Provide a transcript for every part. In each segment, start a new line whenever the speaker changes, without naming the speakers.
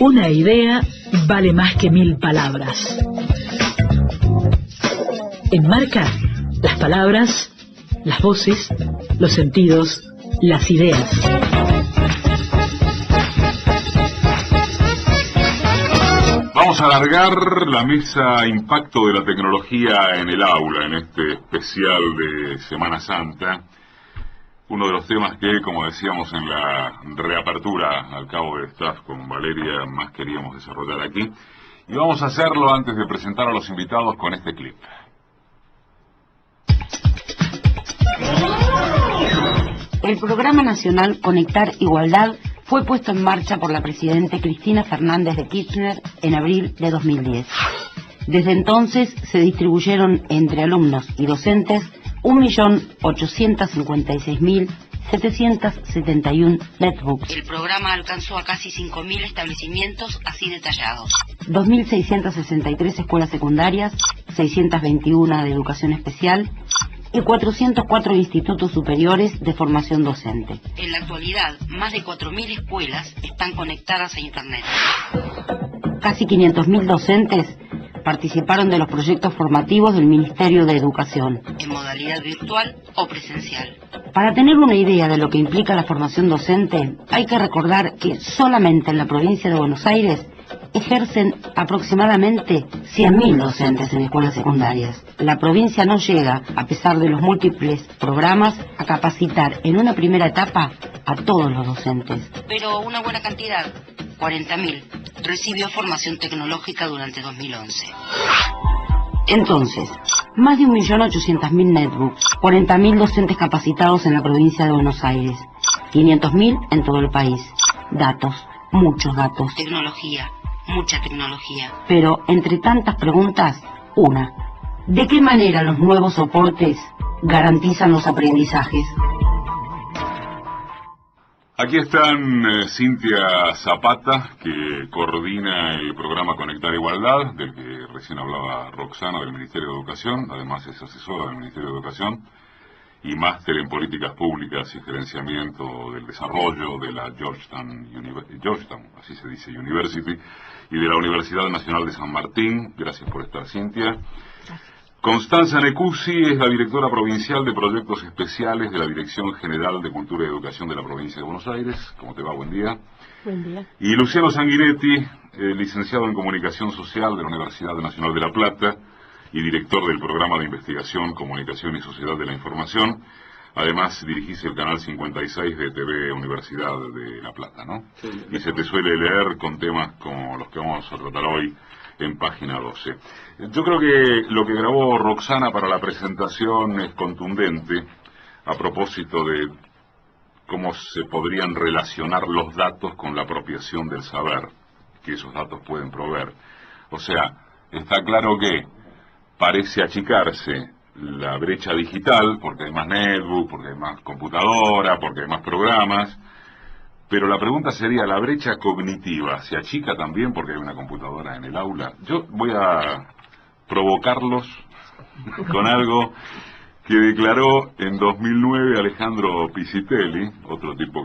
Una idea vale más que 1000 palabras. Enmarca las palabras, las voces, los sentidos, las ideas.
Vamos a alargar la mesa Impacto de la Tecnología en el Aula, en este especial de Semana Santa. Uno de los temas que, como decíamos en la reapertura al cabo del staff con Valeria, más queríamos desarrollar aquí. Y vamos a hacerlo antes de presentar a los invitados con este clip.
El Programa Nacional Conectar Igualdad fue puesto en marcha por la Presidenta Cristina Fernández de Kirchner en abril de 2010. Desde entonces se distribuyeron entre alumnos y docentes 1.856.771 netbooks. El programa alcanzó a casi 5.000 establecimientos así detallados. 2.663 escuelas secundarias, 621 de educación especial y 404 institutos superiores de formación docente. En la actualidad, más de 4.000 escuelas están conectadas a Internet. Casi 500.000 docentes participaron de los proyectos formativos del Ministerio de Educación, en modalidad virtual o presencial. Para tener una idea de lo que implica la formación docente, hay que recordar que solamente en la provincia de Buenos Aires ejercen aproximadamente 100.000 docentes en escuelas secundarias. La provincia no llega, a pesar de los múltiples programas, a capacitar en una primera etapa a todos los docentes. Pero una buena cantidad, 40.000, recibió formación tecnológica durante 2011. Entonces, más de 1.800.000 netbooks, 40.000 docentes capacitados en la provincia de Buenos Aires, 500.000 en todo el país. Datos, muchos datos. Tecnología, mucha tecnología. Pero, entre tantas preguntas, una. ¿De qué manera los nuevos soportes garantizan los aprendizajes?
Aquí están Cintia Zapata, que coordina el programa Conectar Igualdad, del que recién hablaba Roxana, del Ministerio de Educación, además es asesora del Ministerio de Educación, y máster en Políticas Públicas y Gerenciamiento del Desarrollo de la Georgetown, así se dice, University, y de la Universidad Nacional de San Martín. Gracias por estar, Cintia. Constanza Necusi es la directora provincial de Proyectos Especiales de la Dirección General de Cultura y Educación de la Provincia de Buenos Aires. ¿Cómo te va? Buen día.
Buen día.
Y Luciano Sanguinetti, licenciado en Comunicación Social de la Universidad Nacional de La Plata y director del Programa de Investigación, Comunicación y Sociedad de la Información. Además, dirigís el canal 56 de TV Universidad de La Plata, ¿no?
Sí.
Y se te suele leer con temas como los que vamos a tratar hoy en página 12. Yo creo que lo que grabó Roxana para la presentación es contundente a propósito de cómo se podrían relacionar los datos con la apropiación del saber que esos datos pueden proveer. O sea, está claro que parece achicarse la brecha digital, porque hay más netbook, porque hay más computadora, porque hay más programas, pero la pregunta sería, ¿la brecha cognitiva se achica también porque hay una computadora en el aula? Yo voy a provocarlos con algo que declaró en 2009 Alejandro Pisitelli, otro tipo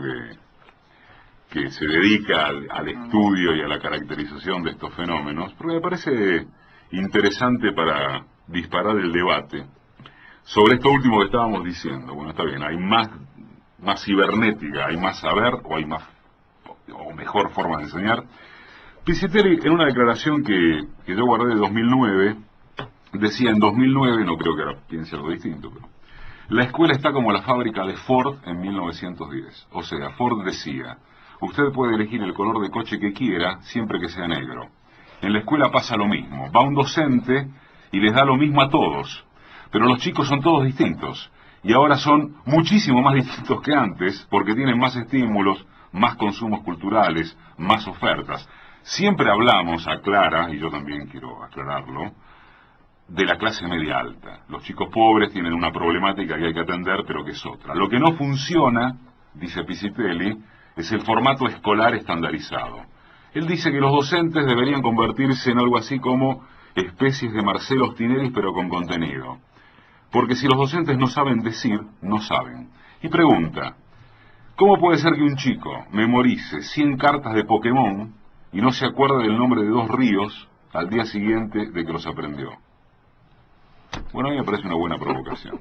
que se dedica al estudio y a la caracterización de estos fenómenos, porque me parece interesante para disparar el debate sobre esto último que estábamos diciendo. Bueno, está bien, hay más cibernética, hay más saber o mejor forma de enseñar. Pisitelli, en una declaración que yo guardé de 2009, decía en 2009, no creo que ahora piense algo distinto, pero la escuela está como la fábrica de Ford en 1910. O sea, Ford decía, usted puede elegir el color de coche que quiera siempre que sea negro. En la escuela pasa lo mismo, va un docente y les da lo mismo a todos, pero los chicos son todos distintos. Y ahora son muchísimo más distintos que antes, porque tienen más estímulos, más consumos culturales, más ofertas. Siempre hablamos, aclara, y yo también quiero aclararlo, de la clase media alta. Los chicos pobres tienen una problemática que hay que atender, pero que es otra. Lo que no funciona, dice Pisitelli, es el formato escolar estandarizado. Él dice que los docentes deberían convertirse en algo así como especies de Marcelo Tinelli, pero con contenido. Porque si los docentes no saben decir, no saben. Y pregunta, ¿cómo puede ser que un chico memorice 100 cartas de Pokémon y no se acuerde del nombre de 2 ríos al día siguiente de que los aprendió. Bueno, a mí me parece una buena provocación.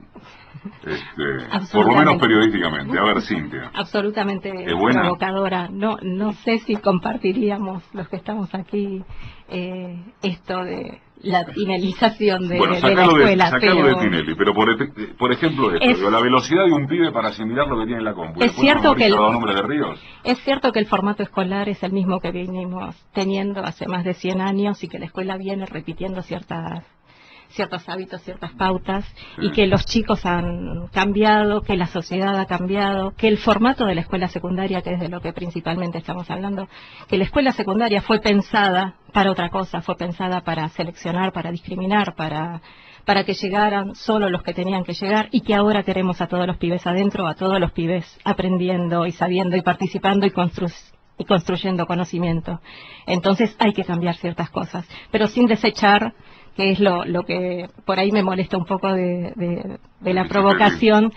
Por lo menos periodísticamente. A ver, Cintia.
Absolutamente provocadora. No sé si compartiríamos los que estamos aquí esto de la finalización de la escuela.
Sacalo de Tinelli, pero por ejemplo esto, la velocidad de un pibe para asimilar lo que tiene en la compu.
Es cierto que
los nombres de ríos.
Es cierto que el formato escolar es el mismo que venimos teniendo hace más de 100 años y que la escuela viene repitiendo ciertos hábitos, ciertas pautas, y que los chicos han cambiado, que la sociedad ha cambiado, que el formato de la escuela secundaria, que es de lo que principalmente estamos hablando, que la escuela secundaria fue pensada para otra cosa, fue pensada para seleccionar, para discriminar, para que llegaran solo los que tenían que llegar, y que ahora queremos a todos los pibes adentro, a todos los pibes aprendiendo y sabiendo y participando y construyendo conocimiento. Entonces hay que cambiar ciertas cosas, pero sin desechar, que es lo que por ahí me molesta un poco de la provocación,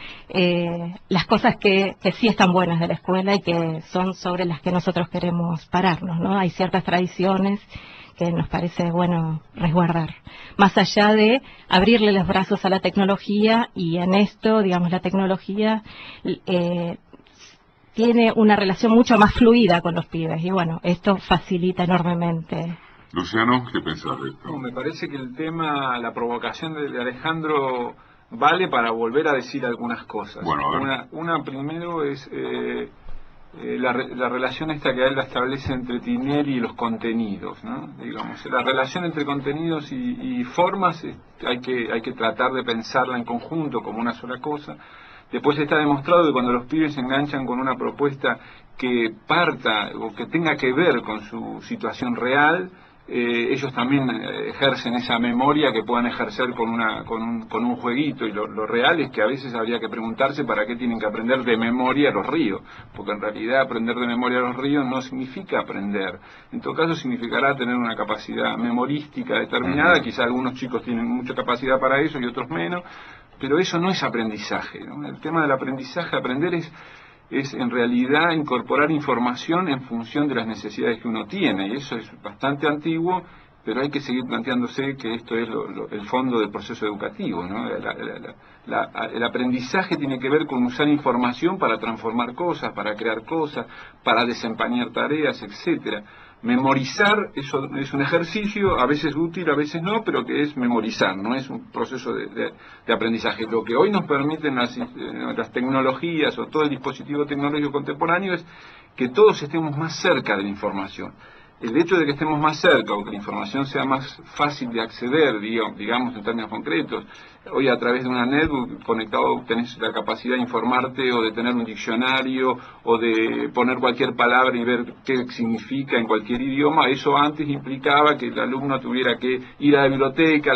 las cosas que sí están buenas de la escuela y que son sobre las que nosotros queremos pararnos, ¿no? Hay ciertas tradiciones que nos parece bueno resguardar, más allá de abrirle los brazos a la tecnología, y en esto, digamos, la tecnología tiene una relación mucho más fluida con los pibes, y bueno, esto facilita enormemente.
Luciano, ¿qué pensás de esto?
Me parece que el tema, la provocación de Alejandro vale para volver a decir algunas cosas.
Bueno, a ver.
Una primero es la relación esta que él la establece entre Tinelli y los contenidos, ¿no? Digamos, la relación entre contenidos y formas hay que tratar de pensarla en conjunto como una sola cosa. Después está demostrado que cuando los pibes se enganchan con una propuesta que parta o que tenga que ver con su situación real, ellos también ejercen esa memoria que puedan ejercer con un jueguito, y lo real es que a veces habría que preguntarse para qué tienen que aprender de memoria los ríos, porque en realidad aprender de memoria los ríos no significa aprender, en todo caso significará tener una capacidad memorística determinada. Quizá algunos chicos tienen mucha capacidad para eso y otros menos, pero eso no es aprendizaje, ¿no? El tema del aprendizaje, aprender es en realidad incorporar información en función de las necesidades que uno tiene, y eso es bastante antiguo, pero hay que seguir planteándose que esto es el fondo del proceso educativo, ¿no? El aprendizaje tiene que ver con usar información para transformar cosas, para crear cosas, para desempeñar tareas, etcétera. Memorizar eso es un ejercicio, a veces útil, a veces no, pero que es memorizar, no es un proceso de aprendizaje. Lo que hoy nos permiten las tecnologías o todo el dispositivo tecnológico contemporáneo es que todos estemos más cerca de la información. El hecho de que estemos más cerca o que la información sea más fácil de acceder, digamos en términos concretos, hoy a través de una netbook conectado tenés la capacidad de informarte o de tener un diccionario o de poner cualquier palabra y ver qué significa en cualquier idioma. Eso antes implicaba que el alumno tuviera que ir a la biblioteca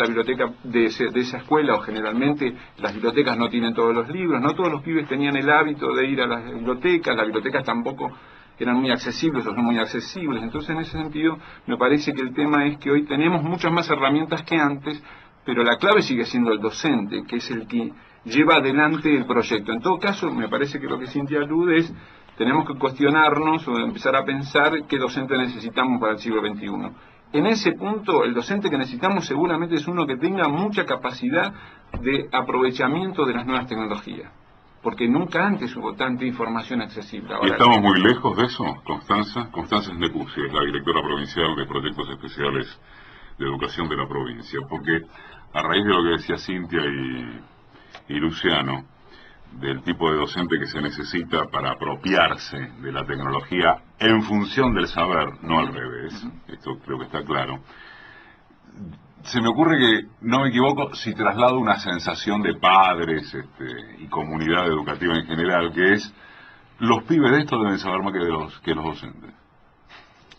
de esa escuela, o generalmente las bibliotecas no tienen todos los libros, no todos los pibes tenían el hábito de ir a las bibliotecas tampoco eran muy accesibles o son muy accesibles. Entonces, en ese sentido, me parece que el tema es que hoy tenemos muchas más herramientas que antes, pero la clave sigue siendo el docente, que es el que lleva adelante el proyecto. En todo caso, me parece que lo que Cintia alude es, tenemos que cuestionarnos o empezar a pensar qué docente necesitamos para el siglo XXI. En ese punto, el docente que necesitamos seguramente es uno que tenga mucha capacidad de aprovechamiento de las nuevas tecnologías, porque nunca antes hubo tanta información accesible. Ahora,
¿y estamos muy lejos de eso, Constanza? Constanza Snepuzzi es la directora provincial de Proyectos Especiales de Educación de la provincia, porque a raíz de lo que decía Cintia y Luciano, del tipo de docente que se necesita para apropiarse de la tecnología en función del saber, no al revés, esto creo que está claro. Se me ocurre que, no me equivoco, si traslado una sensación de padres y comunidad educativa en general, que es, los pibes de esto deben saber más que los docentes.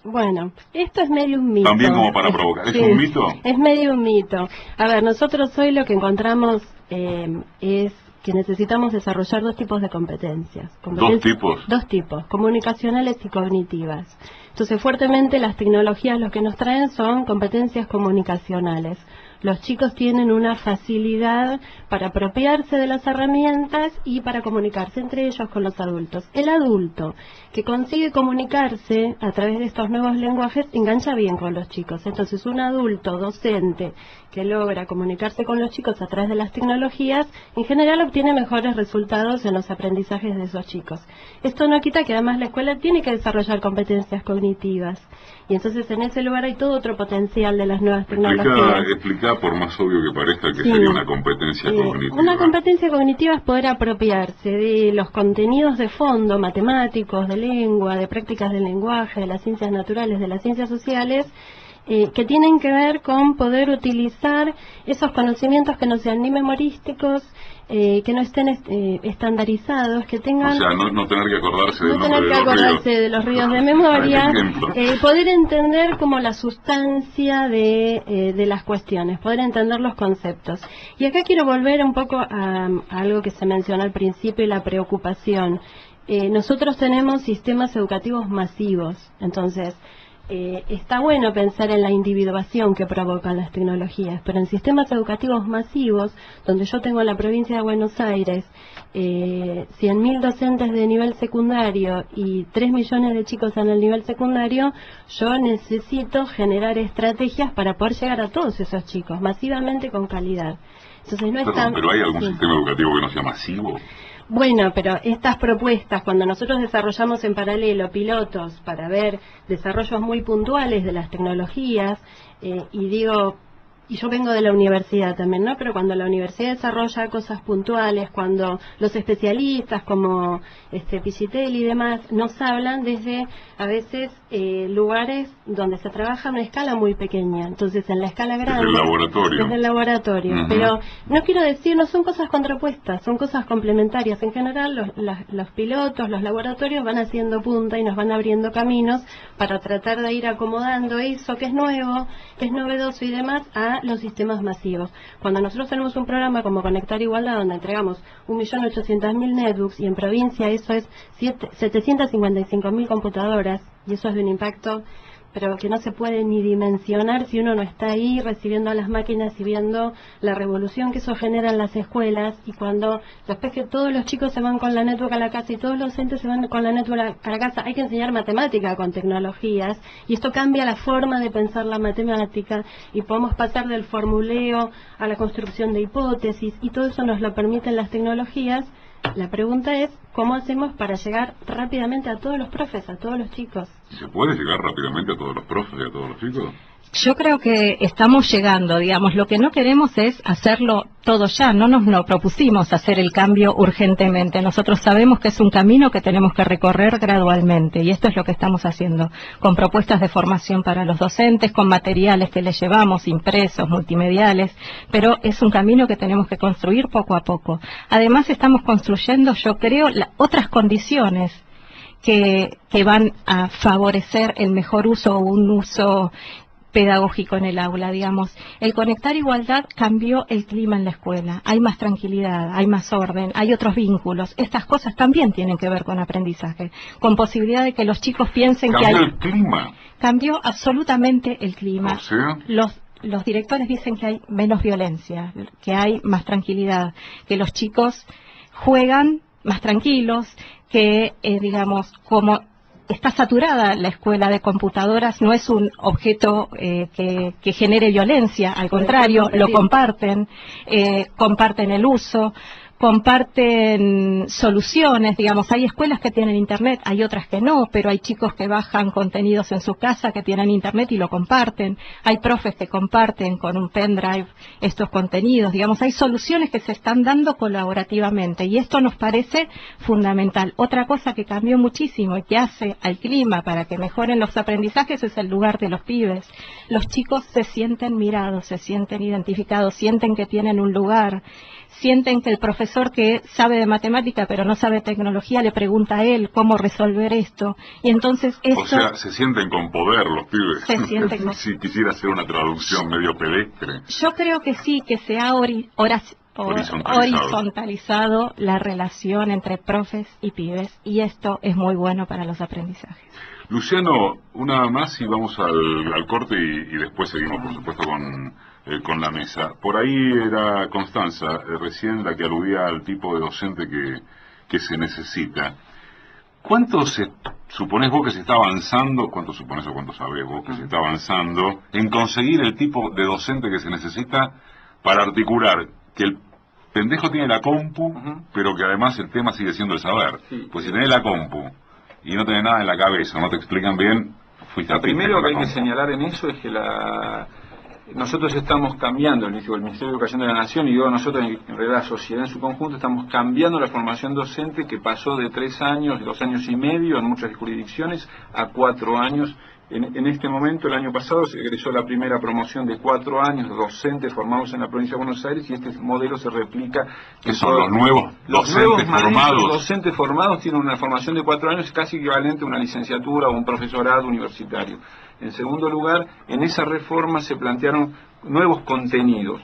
Bueno, esto es medio un mito.
También como para provocar. ¿Es un mito?
Es medio un mito. A ver, nosotros hoy lo que encontramos es que necesitamos desarrollar 2 tipos de competencias.
¿2 tipos?
2 tipos, comunicacionales y cognitivas. Entonces, fuertemente las tecnologías lo que nos traen son competencias comunicacionales. los chicos tienen una facilidad para apropiarse de las herramientas y para comunicarse entre ellos con los adultos. El adulto que consigue comunicarse a través de estos nuevos lenguajes engancha bien con los chicos. Entonces, un adulto docente que logra comunicarse con los chicos a través de las tecnologías, en general obtiene mejores resultados en los aprendizajes de esos chicos. Esto no quita que además la escuela tiene que desarrollar competencias cognitivas. Y entonces en ese lugar hay todo otro potencial de las nuevas tecnologías.
Explica, por más obvio que parezca, que sería una competencia cognitiva.
Una competencia cognitiva es poder apropiarse de los contenidos de fondo, matemáticos, de lengua, de prácticas del lenguaje, de las ciencias naturales, de las ciencias sociales, que tienen que ver con poder utilizar esos conocimientos que no sean ni memorísticos, que no estén estandarizados, que tengan...
O sea, no tener que acordarse del nombre
no tener que acordarse de los ríos de memoria, poder entender como la sustancia de las cuestiones, poder entender los conceptos. Y acá quiero volver un poco a algo que se mencionó al principio y la preocupación. Nosotros tenemos sistemas educativos masivos, entonces... está bueno pensar en la individuación que provocan las tecnologías, pero en sistemas educativos masivos, donde yo tengo en la provincia de Buenos Aires 100.000 docentes de nivel secundario y 3 millones de chicos en el nivel secundario, yo necesito generar estrategias para poder llegar a todos esos chicos, masivamente con calidad. Entonces no están...
¿Pero hay algún sistema educativo que no sea masivo?
Bueno, pero estas propuestas, cuando nosotros desarrollamos en paralelo pilotos para ver desarrollos muy puntuales de las tecnologías, y yo vengo de la universidad también, ¿no? Pero cuando la universidad desarrolla cosas puntuales, cuando los especialistas como Pichitel y demás nos hablan desde, a veces, lugares donde se trabaja a una escala muy pequeña. Entonces, en la escala grande... Desde el laboratorio. Pero no quiero decir, no son cosas contrapuestas, son cosas complementarias. En general, los pilotos, los laboratorios van haciendo punta y nos van abriendo caminos para tratar de ir acomodando eso que es nuevo, que es novedoso y demás, a los sistemas masivos. Cuando nosotros tenemos un programa como Conectar Igualdad, donde entregamos 1.800.000 netbooks, y en provincia eso es 755.000 computadoras, y eso es de un impacto, pero que no se puede ni dimensionar si uno no está ahí recibiendo a las máquinas y viendo la revolución que eso genera en las escuelas. Y cuando después que todos los chicos se van con la netbook a la casa y todos los docentes se van con la netbook a la casa, hay que enseñar matemática con tecnologías, y esto cambia la forma de pensar la matemática, y podemos pasar del formuleo a la construcción de hipótesis, y todo eso nos lo permiten las tecnologías. La pregunta es, ¿cómo hacemos para llegar rápidamente a todos los profes, a todos los chicos?
¿Se puede llegar rápidamente a todos los profes y a todos los chicos?
Yo creo que estamos llegando, digamos, lo que no queremos es hacerlo todo ya, no nos lo propusimos hacer el cambio urgentemente. Nosotros sabemos que es un camino que tenemos que recorrer gradualmente, y esto es lo que estamos haciendo, con propuestas de formación para los docentes, con materiales que les llevamos, impresos, multimediales, pero es un camino que tenemos que construir poco a poco. Además estamos construyendo, yo creo, otras condiciones que van a favorecer el mejor uso o un uso pedagógico en el aula, digamos. El Conectar Igualdad cambió el clima en la escuela. Hay más tranquilidad, hay más orden, hay otros vínculos. Estas cosas también tienen que ver con aprendizaje, con posibilidad de que los chicos piensen que hay...
¿Cambió el clima?
Cambió absolutamente el clima.
O sea...
Los directores dicen que hay menos violencia, que hay más tranquilidad, que los chicos juegan más tranquilos, que, digamos, como... está saturada la escuela de computadoras, no es un objeto que genere violencia, al contrario, lo comparten, comparten el uso, comparten soluciones, digamos. Hay escuelas que tienen internet, hay otras que no, pero hay chicos que bajan contenidos en su casa que tienen internet y lo comparten, hay profes que comparten con un pendrive estos contenidos, digamos. Hay soluciones que se están dando colaborativamente, y esto nos parece fundamental. Otra cosa que cambió muchísimo y que hace al clima para que mejoren los aprendizajes es el lugar de los pibes. Los chicos se sienten mirados, se sienten identificados, sienten que tienen un lugar, sienten que el profesor que sabe de matemática pero no sabe tecnología le pregunta a él cómo resolver esto, y entonces eso...
O sea, se sienten con poder los pibes.
Se sienten con...
Si quisiera hacer una traducción medio pedestre.
Yo creo que sí, que se ha horizontalizado la relación entre profes y pibes, y esto es muy bueno para los aprendizajes.
Luciano, una más y vamos al corte y después seguimos, por supuesto, con la mesa. Por ahí era Constanza, recién la que aludía al tipo de docente que se necesita. ¿Cuánto suponés vos que se está avanzando, cuánto suponés o cuánto sabés vos que se está avanzando en conseguir el tipo de docente que se necesita para articular que el pendejo tiene la compu, pero que además el tema sigue siendo el saber? Sí. Pues si tenés la compu y no tenés nada en la cabeza, no te explican bien, fuiste a
Lo primero que hay que señalar en eso es que nosotros estamos cambiando, el Ministerio de Educación de la Nación, y digo nosotros, en realidad la sociedad en su conjunto, estamos cambiando la formación docente, que pasó de 3 años, 2 años y medio en muchas jurisdicciones, a 4 años. En este momento, el año pasado, se egresó la primera promoción de 4 años docentes formados en la provincia de Buenos Aires, y este modelo se replica.
¿Qué son los nuevos docentes formados?
Los docentes formados tienen una formación de 4 años casi equivalente a una licenciatura o un profesorado universitario. En segundo lugar, en esa reforma se plantearon nuevos contenidos.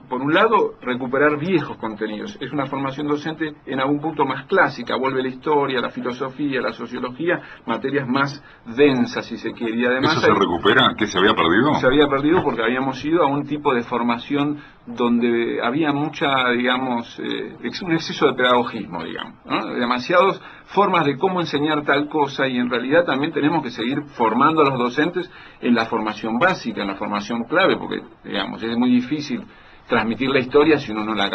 Por un lado, recuperar viejos contenidos. Es una formación docente en algún punto más clásica, vuelve la historia, la filosofía, la sociología, materias más densas, si se quiere. Y además,
¿eso se recupera? ¿Qué se había perdido?
Se había perdido porque habíamos ido a un tipo de formación donde había mucha, digamos, un exceso de pedagogismo, digamos, ¿no? Demasiadas formas de cómo enseñar tal cosa, y en realidad también tenemos que seguir formando a los docentes en la formación básica, en la formación clave, porque, digamos, es muy difícil transmitir la historia si uno no la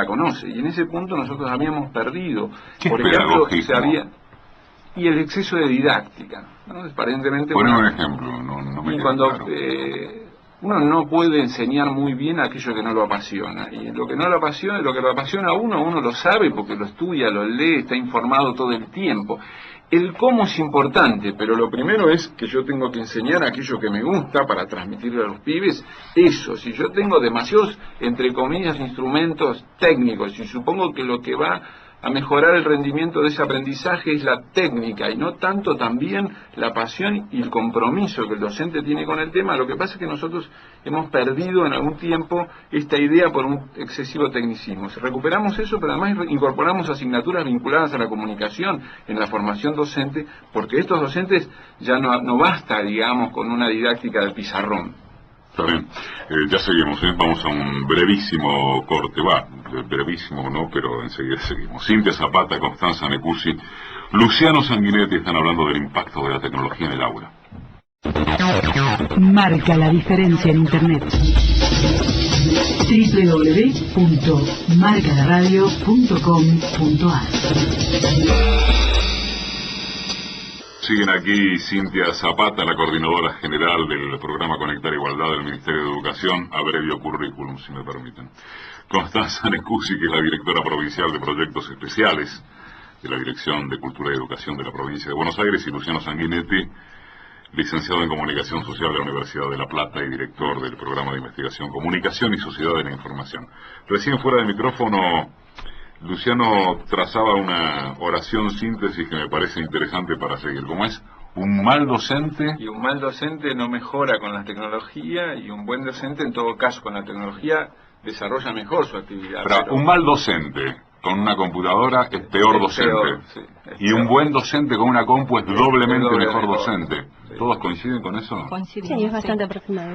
conoce. Y en ese punto nosotros habíamos perdido, por ejemplo, y el exceso de didáctica, ¿no? Aparentemente.
Poner un ejemplo, no me
y cuando
claro.
Uno no puede enseñar muy bien aquello que no lo apasiona, y lo que no lo apasiona, lo que lo apasiona a uno lo sabe porque lo estudia, lo lee, está informado todo el tiempo. El cómo es importante, pero lo primero es que yo tengo que enseñar aquello que me gusta para transmitirle a los pibes eso. Si yo tengo demasiados, entre comillas, instrumentos técnicos, y supongo que lo que va a mejorar el rendimiento de ese aprendizaje es la técnica y no tanto también la pasión y el compromiso que el docente tiene con el tema. Lo que pasa es que nosotros hemos perdido en algún tiempo esta idea por un excesivo tecnicismo. Si recuperamos eso, pero además incorporamos asignaturas vinculadas a la comunicación en la formación docente, porque estos docentes ya no basta, digamos, con una didáctica del pizarrón.
Está bien, ya seguimos, vamos a un brevísimo corte, brevísimo no, pero enseguida seguimos. Cintia Zapata, Constanza Necuzzi, Luciano Sanguinetti están hablando del impacto de la tecnología en el aula.
Marca la diferencia en Internet. www.marcalaradio.com.ar.
Siguen aquí Cintia Zapata, la coordinadora general del programa Conectar Igualdad del Ministerio de Educación, abrevio currículum, si me permiten. Constanza Necuzzi, que es la directora provincial de Proyectos Especiales de la Dirección de Cultura y Educación de la provincia de Buenos Aires, y Luciano Sanguinetti, licenciado en Comunicación Social de la Universidad de La Plata y director del programa de investigación Comunicación y Sociedad de la Información. Recién fuera del micrófono, Luciano trazaba una oración síntesis que me parece interesante para seguir. ¿Cómo es? Un mal docente...
Y un mal docente no mejora con la tecnología, y un buen docente, en todo caso, con la tecnología desarrolla mejor su actividad.
Pero un mal docente con una computadora es peor docente.
Peor, sí,
y un buen docente con una compu es doblemente mejor docente. Sí. ¿Todos coinciden con eso?
Sí, es bastante aproximado.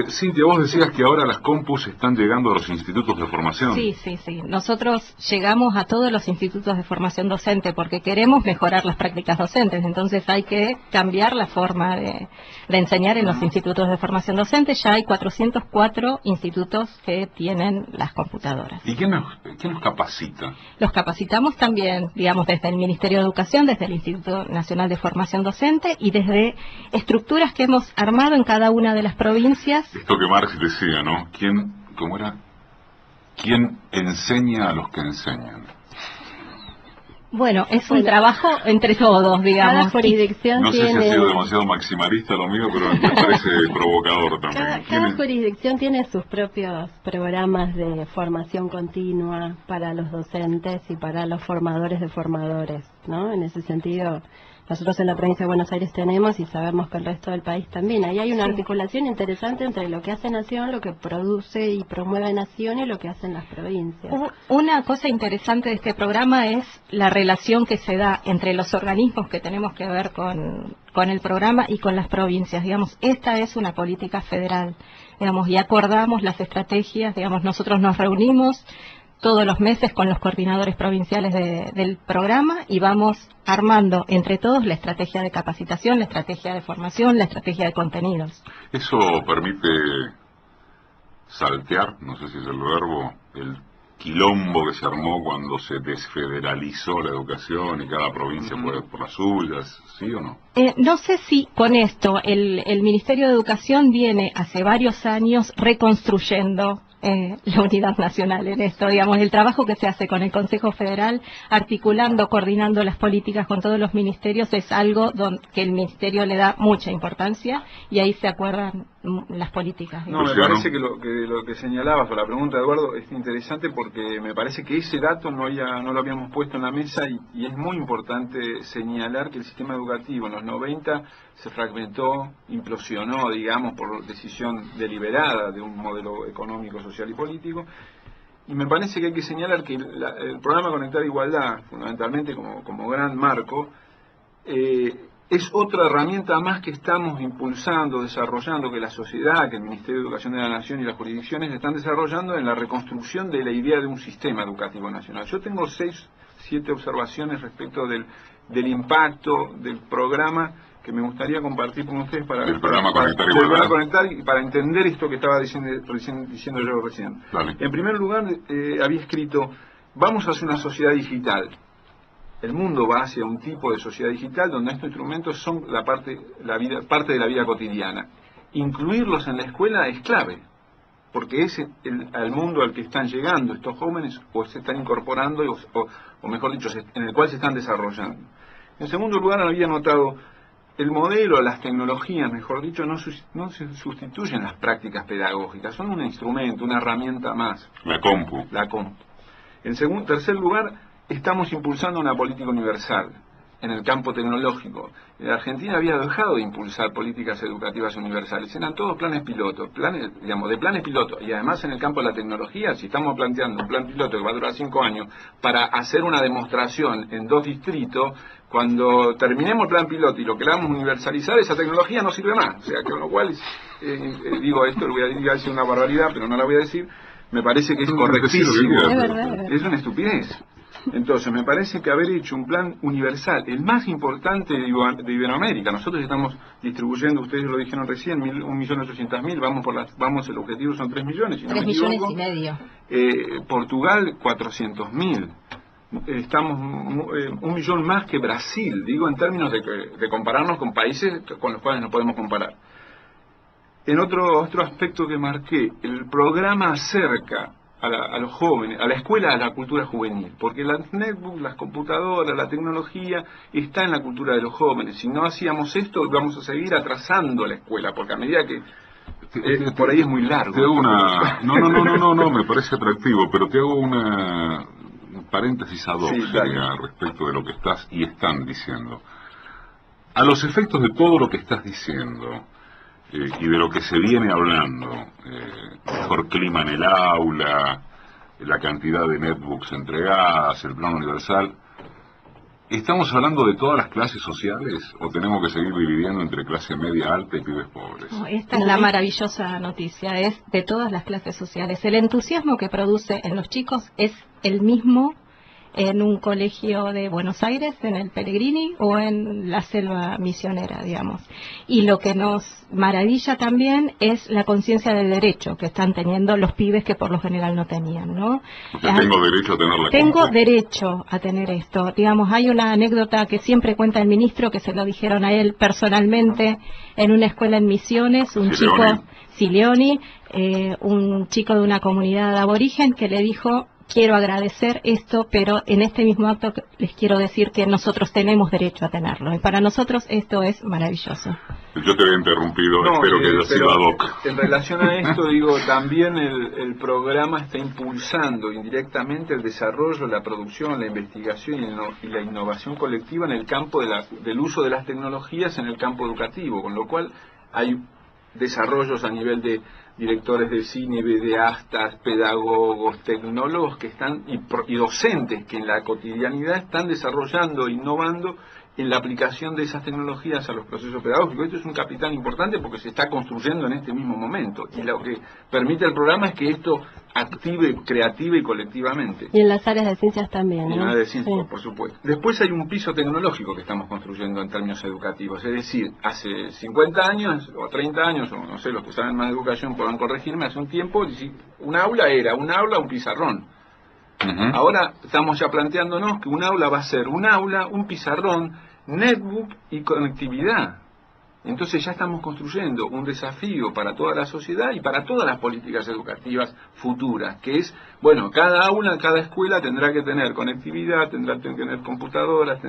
Cintia, vos decías que ahora las compus están llegando a los institutos de formación.
Sí. Nosotros llegamos a todos los institutos de formación docente porque queremos mejorar las prácticas docentes. Entonces hay que cambiar la forma de enseñar en los institutos de formación docente. Ya hay 404 institutos que tienen las computadoras.
¿Y quién nos capacita?
Los capacitamos también, digamos, desde el Ministerio de Educación, desde el Instituto Nacional de Formación Docente y desde estructuras que hemos armado en cada una de las provincias.
Esto que Marx decía, ¿no? ¿Cómo era? ¿Quién enseña a los que enseñan?
Bueno, es un trabajo entre todos, digamos.
Cada jurisdicción
no sé
tiene...
si ha sido demasiado maximalista lo mío, pero me parece provocador también.
Cada jurisdicción tiene sus propios programas de formación continua para los docentes y para los formadores de formadores, ¿no? En ese sentido, nosotros en la provincia de Buenos Aires tenemos y sabemos que el resto del país también. Ahí hay una articulación interesante entre lo que hace Nación, lo que produce y promueve Nación y lo que hacen las provincias.
Una cosa interesante de este programa es la relación que se da entre los organismos que tenemos que ver con el programa y con las provincias. Digamos, esta es una política federal, digamos, y acordamos las estrategias, digamos, nosotros nos reunimos todos los meses con los coordinadores provinciales del programa y vamos armando entre todos la estrategia de capacitación, la estrategia de formación, la estrategia de contenidos.
Eso permite saltear, no sé si es el verbo, el quilombo que se armó cuando se desfederalizó la educación y cada provincia fue por las suyas, ¿sí o no?
No sé si con esto el Ministerio de Educación viene hace varios años reconstruyendo la unidad nacional en esto, digamos, el trabajo que se hace con el Consejo Federal, articulando, coordinando las políticas con todos los ministerios, es algo que el Ministerio le da mucha importancia y ahí se acuerdan las políticas.
No, me parece que lo que señalabas, o la pregunta de Eduardo, es interesante porque me parece que ese dato no lo habíamos puesto en la mesa y es muy importante señalar que el sistema educativo en los 90 se fragmentó, implosionó, digamos, por decisión deliberada de un modelo económico, social y político. Y me parece que hay que señalar que el programa Conectar Igualdad, fundamentalmente como gran marco, es otra herramienta más que estamos impulsando, desarrollando, que la sociedad, que el Ministerio de Educación de la Nación y las jurisdicciones están desarrollando en la reconstrucción de la idea de un sistema educativo nacional. Yo tengo 6, 7 observaciones respecto del impacto del programa que me gustaría compartir con ustedes para conectar y para entender esto que estaba diciendo yo recién.
Dale.
En primer lugar, había escrito, vamos a hacer una sociedad digital. El mundo va hacia un tipo de sociedad digital donde estos instrumentos son parte de la vida cotidiana. Incluirlos en la escuela es clave, porque es el mundo al que están llegando estos jóvenes o se están incorporando o mejor dicho, en el cual se están desarrollando. En segundo lugar, había notado el modelo, las tecnologías, mejor dicho, no se sustituyen las prácticas pedagógicas, son un instrumento, una herramienta más.
La compu.
En tercer lugar, estamos impulsando una política universal en el campo tecnológico. La Argentina había dejado de impulsar políticas educativas universales, eran todos planes piloto, de planes piloto, y además en el campo de la tecnología, si estamos planteando un plan piloto que va a durar 5 años para hacer una demostración en 2 distritos, cuando terminemos el plan piloto y lo queramos universalizar, esa tecnología no sirve más. O sea, con lo cual, digo esto, lo voy a decir una barbaridad, pero no la voy a decir, me parece que es correctísimo. Es una estupidez. Entonces, me parece que haber hecho un plan universal, el más importante de Iberoamérica, nosotros estamos distribuyendo, ustedes lo dijeron recién, 1.800.000, vamos, el objetivo son 3 millones. Si no
3 millones y medio.
Portugal, 400.000. Estamos 1 millón más que Brasil, digo en términos de compararnos con países con los cuales nos podemos comparar. En otro aspecto que marqué, el programa acerca a los jóvenes, a la escuela, a la cultura juvenil, porque las netbooks, las computadoras, la tecnología está en la cultura de los jóvenes. Si no hacíamos esto, vamos a seguir atrasando la escuela, porque a medida que por ahí es muy largo.
Te hago no, me parece atractivo, pero te hago una paréntesis ad hoc respecto de lo que estás y están diciendo. A los efectos de todo lo que estás diciendo y de lo que se viene hablando, mejor clima en el aula, la cantidad de netbooks entregadas, el plan universal, ¿estamos hablando de todas las clases sociales o tenemos que seguir dividiendo entre clase media alta y pibes pobres?
No, esta es la maravillosa noticia, es de todas las clases sociales. El entusiasmo que produce en los chicos es el mismo en un colegio de Buenos Aires, en el Pellegrini o en la selva misionera, digamos. Y lo que nos maravilla también es la conciencia del derecho que están teniendo los pibes que por lo general no tenían, ¿no?
Tengo derecho a tenerla.
Tengo derecho a tener esto. Digamos, hay una anécdota que siempre cuenta el ministro, que se lo dijeron a él personalmente en una escuela en Misiones, un chico, Sileoni, un chico de una comunidad aborigen que le dijo: quiero agradecer esto, pero en este mismo acto les quiero decir que nosotros tenemos derecho a tenerlo. Y para nosotros esto es maravilloso.
Yo te había interrumpido,
No,
espero que haya sido ad hoc.
En relación a esto, digo, también el programa está impulsando indirectamente el desarrollo, la producción, la investigación y la innovación colectiva en el campo del uso de las tecnologías en el campo educativo, con lo cual hay desarrollos a nivel de directores de cine, videastas, pedagogos, tecnólogos que están y docentes que en la cotidianidad están desarrollando e innovando en la aplicación de esas tecnologías a los procesos pedagógicos. Esto es un capital importante porque se está construyendo en este mismo momento, y lo que permite el programa es que esto active creativa y colectivamente.
Y en las áreas de ciencias también, ¿no?
En las áreas de ciencias,
Sí.
por supuesto. Después hay un piso tecnológico que estamos construyendo en términos educativos, es decir, hace 50 años o 30 años, o no sé, los que saben más de educación podrán corregirme, hace un tiempo un aula era un pizarrón. Ahora estamos ya planteándonos que un aula va a ser un aula, un pizarrón, netbook y conectividad. Entonces ya estamos construyendo un desafío para toda la sociedad y para todas las políticas educativas futuras, que es, bueno, cada aula, cada escuela tendrá que tener conectividad, tendrá que tener computadoras,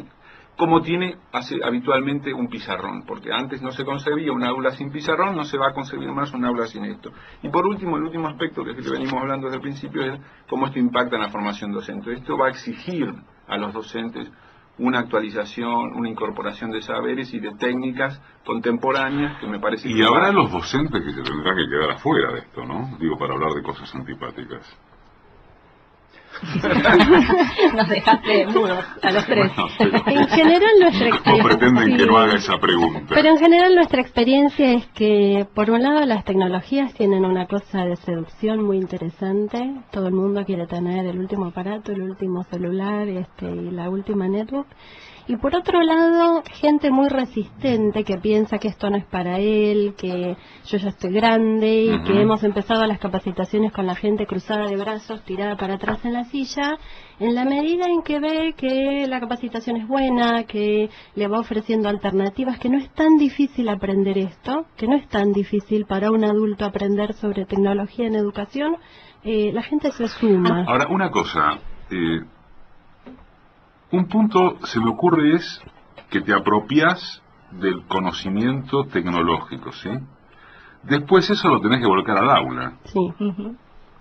como tiene habitualmente un pizarrón, porque antes no se concebía un aula sin pizarrón, no se va a concebir más un aula sin esto. Y por último, el último aspecto que es el que venimos hablando desde el principio es cómo esto impacta en la formación docente. Esto va a exigir a los docentes una actualización, una incorporación de saberes y de técnicas contemporáneas que me parece que...
Y habrá los docentes que se tendrán que quedar afuera de esto, ¿no? Digo, para hablar de cosas antipáticas.
Nos dejaste mudos a los tres.
En general nuestra
No
experiencia...
pretenden que no haga esa pregunta.
Pero en general nuestra experiencia es que, por un lado, las tecnologías tienen una cosa de seducción muy interesante. Todo el mundo quiere tener el último aparato, el último celular y la última netbook. Y por otro lado, gente muy resistente que piensa que esto no es para él, que yo ya estoy grande y que hemos empezado las capacitaciones con la gente cruzada de brazos, tirada para atrás en la silla, en la medida en que ve que la capacitación es buena, que le va ofreciendo alternativas, que no es tan difícil aprender esto, que no es tan difícil para un adulto aprender sobre tecnología en educación, la gente se suma.
Ahora, una cosa... un punto se me ocurre es que te apropias del conocimiento tecnológico, ¿sí? Después eso lo tenés que volcar al aula.
Sí,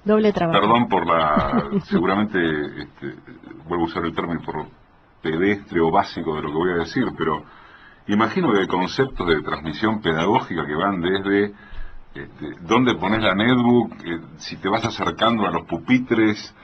doble trabajo.
Perdón por seguramente vuelvo a usar el término por pedestre o básico de lo que voy a decir, pero imagino que hay conceptos de transmisión pedagógica que van desde dónde pones la netbook, si te vas acercando a los pupitres,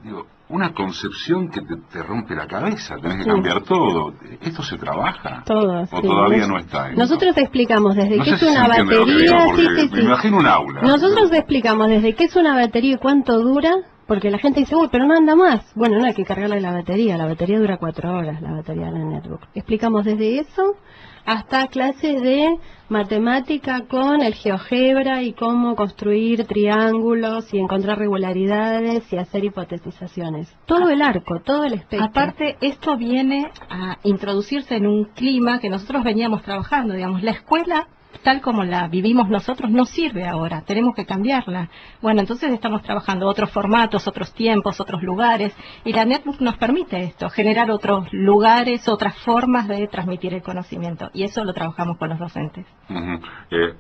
digo, una concepción que te rompe la cabeza, tenés que cambiar todo. ¿Esto se trabaja?
Todo,
¿O todavía no está ahí?
Nosotros explicamos desde
No
qué
sé
es
si
una
se entiende lo que digo,
batería...
porque me imagino un aula.
Nosotros explicamos desde qué es una batería y cuánto dura, porque la gente dice, uy, pero no anda más. Bueno, no hay que cargarle la batería dura 4 horas, la batería de la netbook. Explicamos desde eso hasta clases de matemática con el GeoGebra y cómo construir triángulos y encontrar regularidades y hacer hipotetizaciones. Todo el arco, todo el espectro.
Aparte, esto viene a introducirse en un clima que nosotros veníamos trabajando, digamos, la escuela tal como la vivimos nosotros no sirve ahora, tenemos que cambiarla. Bueno, entonces estamos trabajando otros formatos, otros tiempos, otros lugares, y la netbook nos permite esto, generar otros lugares, otras formas de transmitir el conocimiento, y eso lo trabajamos con los docentes.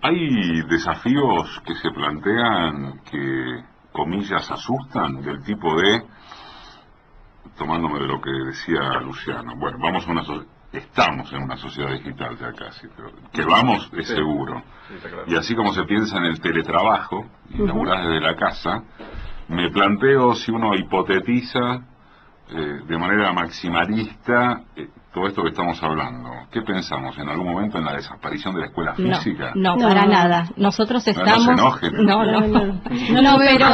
Hay desafíos que se plantean que, comillas, asustan, del tipo de, tomándome de lo que decía Luciano, bueno, estamos en una sociedad digital ya casi, pero que vamos es seguro. Y así como se piensa en el teletrabajo, inaugurado desde la casa, me planteo si uno hipotetiza de manera maximalista todo esto que estamos hablando. ¿Qué pensamos? ¿En algún momento en la desaparición de la escuela física?
No, para nada. Nosotros estamos...
No se enojen.
No, pero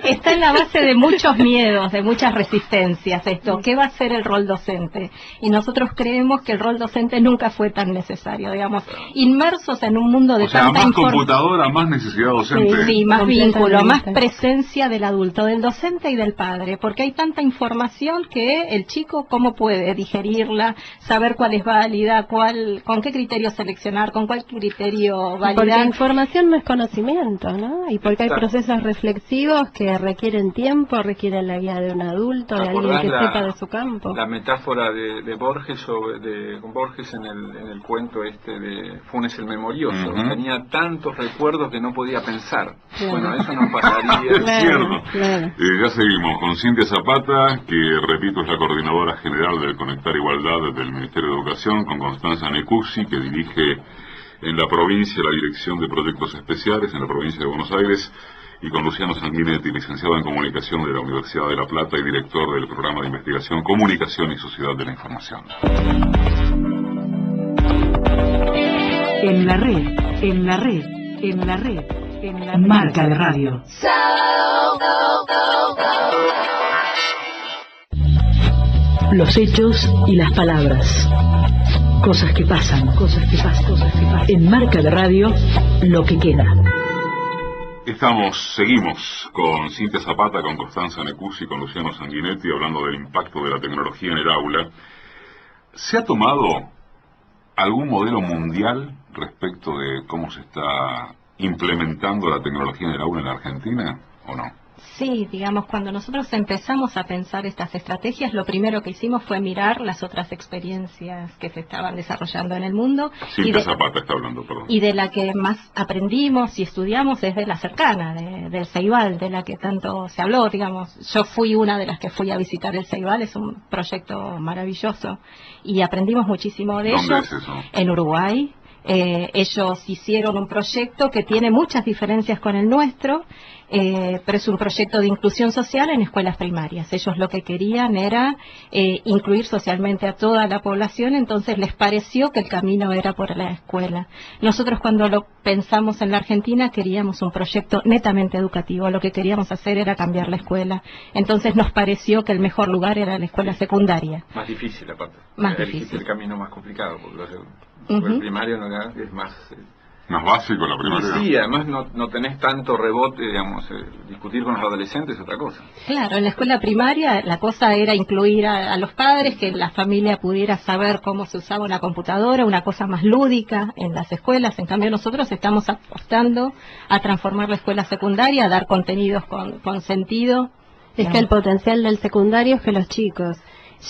está en la base de muchos miedos, de muchas resistencias esto. ¿Qué va a ser el rol docente? Y nosotros creemos que el rol docente nunca fue tan necesario, digamos, inmersos en un mundo de tanta
más computadora, más necesidad docente.
Sí, más vínculo, más presencia del adulto, del docente y del padre, porque hay tanta información que el chico cómo puede digerirla, saber cuál es válida, con qué criterio seleccionar, con cuál criterio validar.
Porque información no es conocimiento, ¿no? Y porque hay procesos reflexivos que requieren tiempo, requieren la guía de un adulto, de alguien que sepa de su campo.
La metáfora de Borges, con Borges en el cuento de Funes el Memorioso, tenía tantos recuerdos que no podía pensar. Claro. Bueno, eso no pasaría.
Es cierto. Claro. Ya seguimos con Cintia Zapata, que repito es la coordinadora general del Conectar Igualdad del Ministerio de Educación, con Constanza Necuzzi, que dirige en la provincia la Dirección de Proyectos Especiales en la provincia de Buenos Aires, y con Luciano Sanguinetti, licenciado en Comunicación de la Universidad de La Plata y director del Programa de Investigación, Comunicación y Sociedad de la Información.
En la red, en la red, en la red, en la marca de radio. Los hechos y las palabras. Cosas que pasan, cosas que pasan, cosas que pasan. En marca de radio, lo que queda.
Seguimos con Cintia Zapata, con Constanza Necuzzi, con Luciano Sanguinetti, hablando del impacto de la tecnología en el aula. ¿Se ha tomado algún modelo mundial respecto de cómo se está implementando la tecnología en el aula en la Argentina, o no?
Sí, digamos, cuando nosotros empezamos a pensar estas estrategias, lo primero que hicimos fue mirar las otras experiencias que se estaban desarrollando en el mundo.
Cintia Zapata está hablando, perdón.
Y de la que más aprendimos y estudiamos es de la cercana, del Ceibal, de la que tanto se habló, digamos. Yo fui una de las que fui a visitar el Ceibal, es un proyecto maravilloso y aprendimos muchísimo de ellos.
¿Dónde es eso?
En Uruguay. Ellos hicieron un proyecto que tiene muchas diferencias con el nuestro, pero es un proyecto de inclusión social en escuelas primarias. Ellos lo que querían era incluir socialmente a toda la población, entonces les pareció que el camino era por la escuela. Nosotros cuando lo pensamos en la Argentina queríamos un proyecto netamente educativo, lo que queríamos hacer era cambiar la escuela, entonces nos pareció que el mejor lugar era la escuela secundaria.
Más difícil aparte.
Más difícil.
El camino más complicado, porque el primario es más...
Más básico la primaria.
Sí, además no tenés tanto rebote, digamos, discutir con los adolescentes es otra cosa.
Claro, en la escuela primaria la cosa era incluir a los padres, que la familia pudiera saber cómo se usaba una computadora, una cosa más lúdica en las escuelas. En cambio nosotros estamos apostando a transformar la escuela secundaria, a dar contenidos con sentido.
Es que el potencial del secundario es que los chicos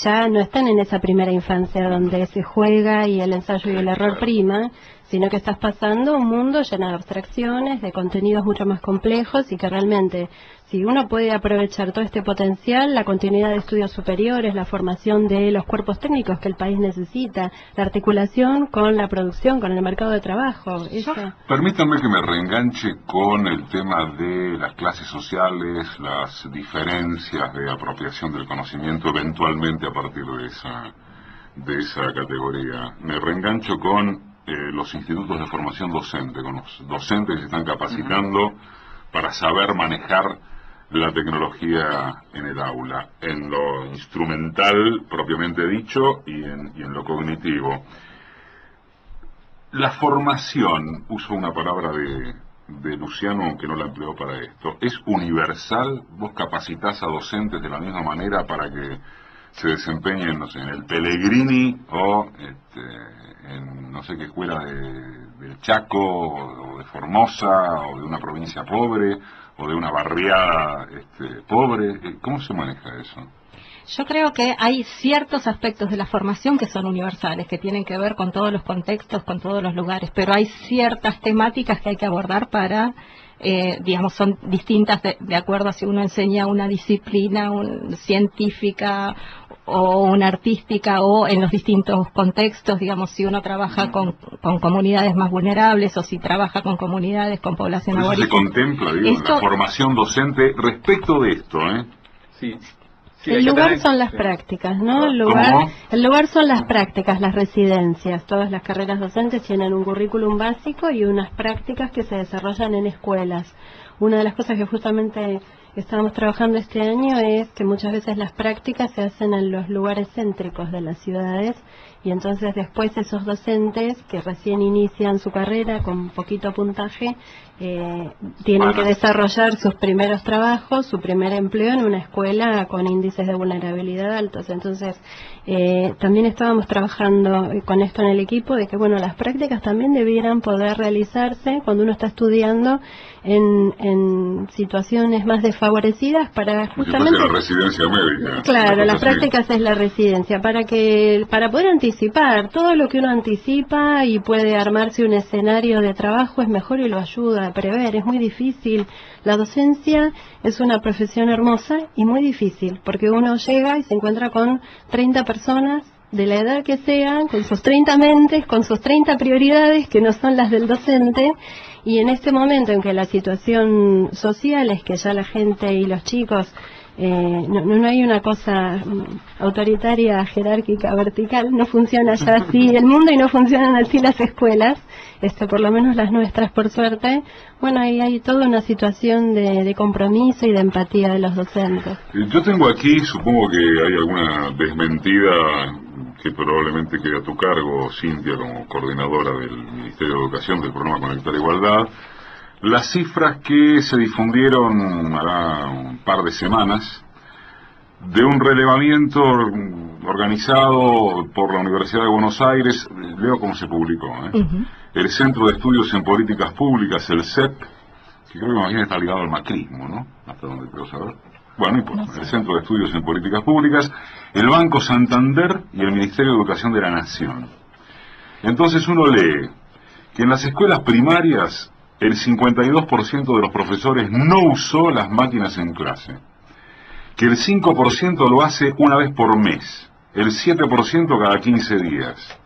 ya no están en esa primera infancia donde se juega y el ensayo y el error prima, sino que estás pasando un mundo lleno de abstracciones, de contenidos mucho más complejos, y que realmente, si uno puede aprovechar todo este potencial, la continuidad de estudios superiores, la formación de los cuerpos técnicos que el país necesita, la articulación con la producción, con el mercado de trabajo.
Permítanme que me reenganche con el tema de las clases sociales, las diferencias de apropiación del conocimiento, eventualmente a partir de esa categoría. Me reengancho con los institutos de formación docente, con los docentes que se están capacitando para saber manejar la tecnología en el aula, en lo instrumental propiamente dicho y en lo cognitivo. La formación, uso una palabra de Luciano, aunque no la empleó para esto, ¿es universal? ¿Vos capacitás a docentes de la misma manera para que se desempeñen, no sé, en el Pellegrini o en no sé qué escuela del Chaco o de Formosa o de una provincia pobre o de una barriada pobre? ¿Cómo se maneja eso?
Yo creo que hay ciertos aspectos de la formación que son universales, que tienen que ver con todos los contextos, con todos los lugares, pero hay ciertas temáticas que hay que abordar para, digamos, son distintas de acuerdo a si uno enseña una disciplina científica o una artística, o en los distintos contextos, digamos, si uno trabaja con comunidades más vulnerables o si trabaja con comunidades con población aborigen.
¿Se contempla, digo, la formación docente respecto de esto,
Sí.
Sí, el lugar son las prácticas, ¿no? El lugar son las prácticas, las residencias. Todas las carreras docentes tienen un currículum básico y unas prácticas que se desarrollan en escuelas. Una de las cosas que justamente que estábamos trabajando este año es que muchas veces las prácticas se hacen en los lugares céntricos de las ciudades y entonces después esos docentes que recién inician su carrera con poquito puntaje tienen que desarrollar sus primeros trabajos, su primer empleo en una escuela con índices de vulnerabilidad altos. Entonces también estábamos trabajando con esto en el equipo de que bueno, las prácticas también debieran poder realizarse cuando uno está estudiando en situaciones más desfavorecidas para justamente
la residencia médica.
Claro, las prácticas es la residencia para poder anticipar todo lo que uno anticipa y puede armarse un escenario de trabajo es mejor y lo ayuda a prever. Es muy difícil. La docencia es una profesión hermosa y muy difícil porque uno llega y se encuentra con 30 personas de la edad que sean, con sus 30 mentes, con sus 30 prioridades que no son las del docente. Y en este momento en que la situación social es que ya la gente y los chicos no hay una cosa autoritaria, jerárquica, vertical, no funciona ya así el mundo y no funcionan así las escuelas, por lo menos las nuestras por suerte. Bueno, ahí hay toda una situación de compromiso y de empatía de los docentes.
Yo tengo aquí, supongo que hay alguna desmentida que probablemente quede a tu cargo, Cintia, como coordinadora del Ministerio de Educación del programa Conectar Igualdad, las cifras que se difundieron hará un par de semanas de un relevamiento organizado por la Universidad de Buenos Aires, leo cómo se publicó, el Centro de Estudios en Políticas Públicas, el CEP, que creo que más bien está ligado al macrismo, ¿no? Hasta donde creo saber. Bueno, no importa, el Centro de Estudios en Políticas Públicas, el Banco Santander y el Ministerio de Educación de la Nación. Entonces uno lee que en las escuelas primarias el 52% de los profesores no usó las máquinas en clase, que el 5% lo hace una vez por mes, el 7% cada 15 días,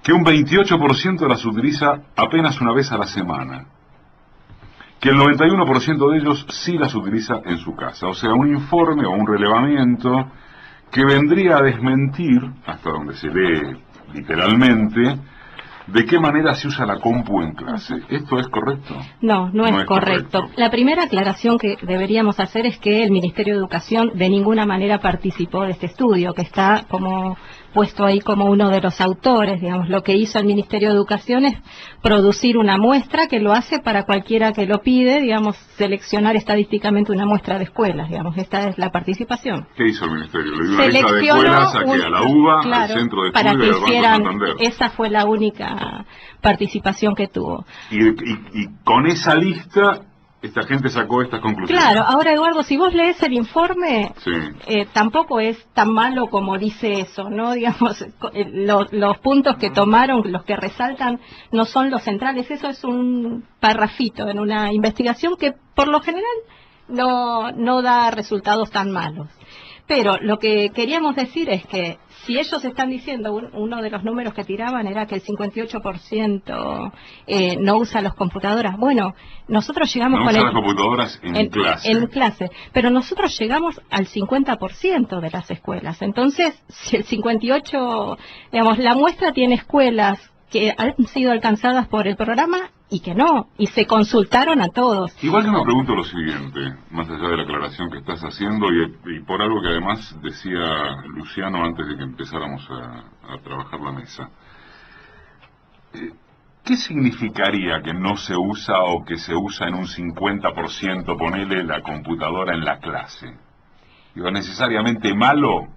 que un 28% las utiliza apenas una vez a la semana, que el 91% de ellos sí las utiliza en su casa. O sea, un informe o un relevamiento que vendría a desmentir, hasta donde se lee literalmente, de qué manera se usa la compu en clase. ¿Esto es correcto?
No es correcto. La primera aclaración que deberíamos hacer es que el Ministerio de Educación de ninguna manera participó de este estudio, que está como puesto ahí como uno de los autores. Digamos, lo que hizo el Ministerio de Educación es producir una muestra que lo hace para cualquiera que lo pide, digamos, seleccionar estadísticamente una muestra de escuelas, digamos, esta es la participación.
¿Qué hizo el Ministerio? Le dio una lista de escuelas a la UBA,
claro,
al Centro de
para
Estudios
que
y al Banco
hicieran,
Santander.
esa fue la única participación que tuvo.
Y con esa lista esta gente sacó estas conclusiones.
Claro, ahora Eduardo, si vos lees el informe,
sí,
tampoco es tan malo como dice eso, ¿no? Digamos, los puntos que tomaron, los que resaltan, no son los centrales. Eso es un parrafito en una investigación que por lo general no da resultados tan malos. Pero lo que queríamos decir es que si ellos están diciendo, uno de los números que tiraban era que el 58% no usa las computadoras. Bueno, nosotros llegamos
no
con
usa las computadoras en clase,
pero nosotros llegamos al 50% de las escuelas. Entonces, si el 58%, digamos, la muestra tiene escuelas que han sido alcanzadas por el programa y que no, y se consultaron a todos.
Igual yo me pregunto lo siguiente, más allá de la aclaración que estás haciendo y por algo que además decía Luciano antes de que empezáramos a trabajar la mesa. ¿Qué significaría que no se usa o que se usa en un 50%, ponele la computadora en la clase? ¿Digo, necesariamente malo?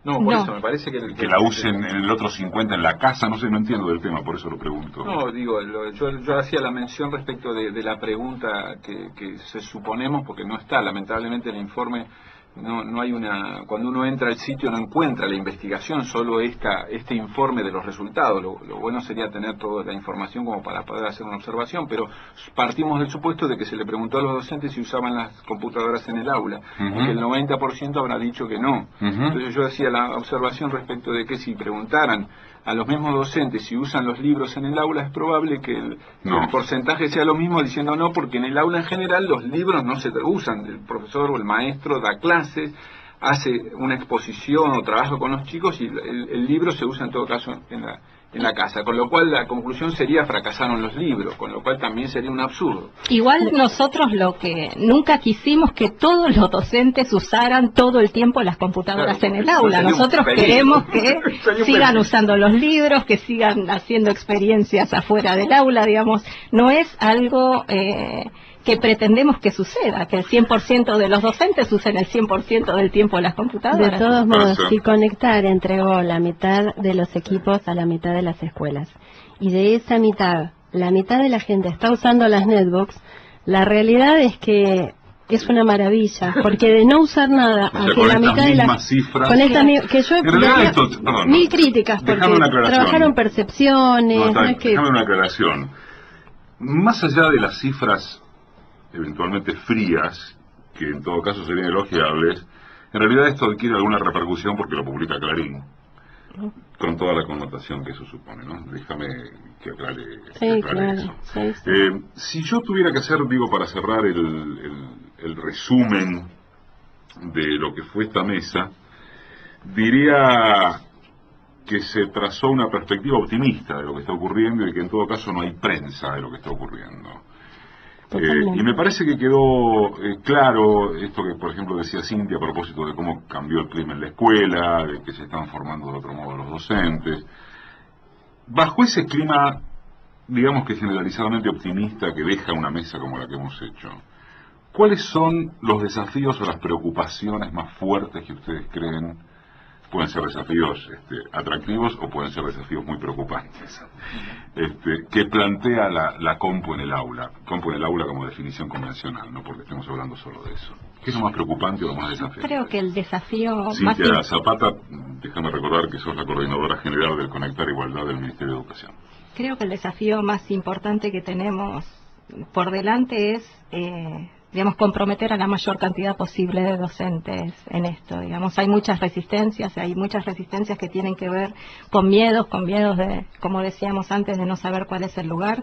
No, por eso me parece que
la usen en el otro 50 en la casa, no sé, no entiendo del tema, por eso lo pregunto.
No, digo, yo hacía la mención respecto de la pregunta que se suponemos, porque no está, lamentablemente el informe, no hay una, cuando uno entra al sitio no encuentra la investigación, solo este informe de los resultados. Lo bueno sería tener toda la información como para poder hacer una observación, pero partimos del supuesto de que se le preguntó a los docentes si usaban las computadoras en el aula, y que el 90% habrá dicho que no. Entonces yo hacía la observación respecto de que si preguntaran a los mismos docentes si usan los libros en el aula, es probable que el porcentaje sea lo mismo, diciendo no, porque en el aula en general los libros no se usan. El profesor o el maestro da clases, hace una exposición o trabaja con los chicos y el libro se usa en todo caso en la casa, con lo cual la conclusión sería fracasaron los libros, con lo cual también sería un absurdo.
Igual nosotros lo que nunca quisimos que todos los docentes usaran todo el tiempo las computadoras, claro, en el aula. Nosotros queremos que sigan usando los libros, que sigan haciendo experiencias afuera del aula, digamos. No es algo que pretendemos que suceda, que el 100% de los docentes usen el 100% del tiempo las computadoras.
De todos modos, si Conectar entregó la mitad de los equipos a la mitad de las escuelas, y de esa mitad, la mitad de la gente está usando las netbooks, la realidad es que es una maravilla, porque de no usar nada,
o sea, que la mitad de las cifras,
con esta que yo mil críticas, porque trabajaron percepciones,
no es que... Déjame una aclaración. Más allá de las cifras eventualmente frías, que en todo caso serían elogiables, en realidad esto adquiere alguna repercusión porque lo publica Clarín, con toda la connotación que eso supone, ¿no? Déjame que aclare, eso. Sí. Si yo tuviera que hacer, digo, para cerrar el resumen de lo que fue esta mesa, diría que se trazó una perspectiva optimista de lo que está ocurriendo y que en todo caso no hay prensa de lo que está ocurriendo. Y me parece que quedó claro esto que, por ejemplo, decía Cintia a propósito de cómo cambió el clima en la escuela, de que se están formando de otro modo los docentes. Bajo ese clima, digamos que generalizadamente optimista que deja una mesa como la que hemos hecho, ¿cuáles son los desafíos o las preocupaciones más fuertes que ustedes creen? Pueden ser desafíos atractivos o pueden ser desafíos muy preocupantes, que plantea la compu en el aula. Compu en el aula como definición convencional, no porque estemos hablando solo de eso. ¿Qué es lo más preocupante o lo más desafiante?
Creo que el desafío
Cintia
más...
Zapata, déjame recordar que sos la coordinadora general del Conectar Igualdad del Ministerio de Educación.
Creo que el desafío más importante que tenemos por delante es... digamos, comprometer a la mayor cantidad posible de docentes en esto, digamos. Hay muchas resistencias que tienen que ver con miedos de, como decíamos antes, de no saber cuál es el lugar,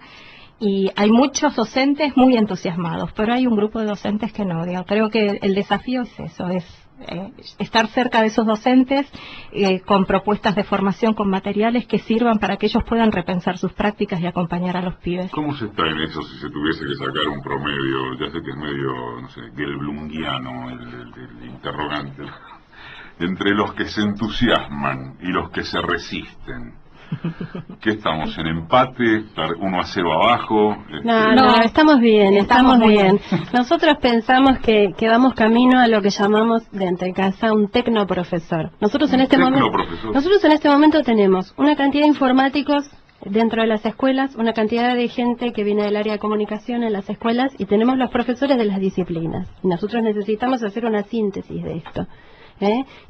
y hay muchos docentes muy entusiasmados, pero hay un grupo de docentes que no, digamos. Creo que el desafío es eso, es estar cerca de esos docentes con propuestas de formación, con materiales que sirvan para que ellos puedan repensar sus prácticas y acompañar a los pibes.
¿Cómo se está en eso si se tuviese que sacar un promedio? Ya sé que es medio, no sé, gelblungiano el interrogante, entre los que se entusiasman y los que se resisten. ¿Qué estamos? ¿En empate? ¿1-0 abajo?
No, estamos bien. Nosotros pensamos que vamos camino a lo que llamamos de entre casa un tecnoprofesor. Nosotros en este momento tenemos una cantidad de informáticos dentro de las escuelas, una cantidad de gente que viene del área de comunicación en las escuelas, y tenemos los profesores de las disciplinas. Y nosotros necesitamos hacer una síntesis de esto.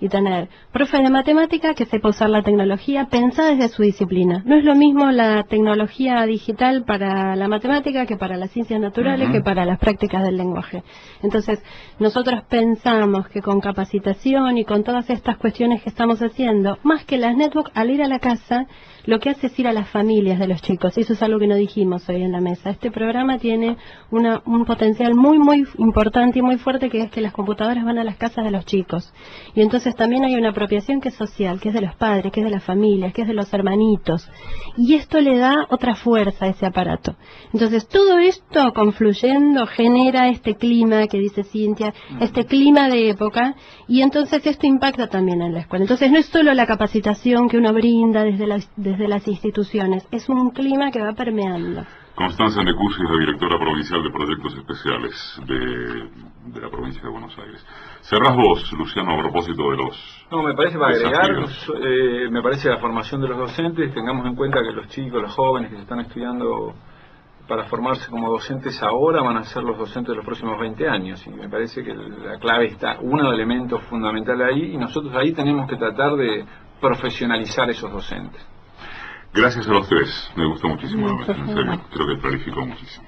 Y tener profe de matemática que sepa usar la tecnología pensada desde su disciplina. No es lo mismo la tecnología digital para la matemática que para las ciencias naturales, que para las prácticas del lenguaje. Entonces, nosotros pensamos que con capacitación y con todas estas cuestiones que estamos haciendo, más que las netbooks, al ir a la casa, lo que hace es ir a las familias de los chicos. Y eso es algo que no dijimos hoy en la mesa. Este programa tiene un potencial muy, muy importante y muy fuerte, que es que las computadoras van a las casas de los chicos. Y entonces también hay una apropiación que es social, que es de los padres, que es de las familias, que es de los hermanitos. Y esto le da otra fuerza a ese aparato. Entonces todo esto confluyendo genera este clima que dice Cintia, este clima de época, y entonces esto impacta también en la escuela. Entonces no es solo la capacitación que uno brinda desde las instituciones, es un clima que va permeando.
Constanza Necusi es la directora provincial de Proyectos Especiales de la provincia de Buenos Aires. Cerrás vos, Luciano, a propósito de los...
No, me parece, para agregar, me parece la formación de los docentes, tengamos en cuenta que los chicos, los jóvenes que se están estudiando para formarse como docentes ahora van a ser los docentes de los próximos 20 años, y me parece que la clave está, uno de elementos fundamentales ahí, y nosotros ahí tenemos que tratar de profesionalizar esos docentes.
Gracias a los tres, me gustó muchísimo la mesa, en serio, creo que clarificó muchísimo.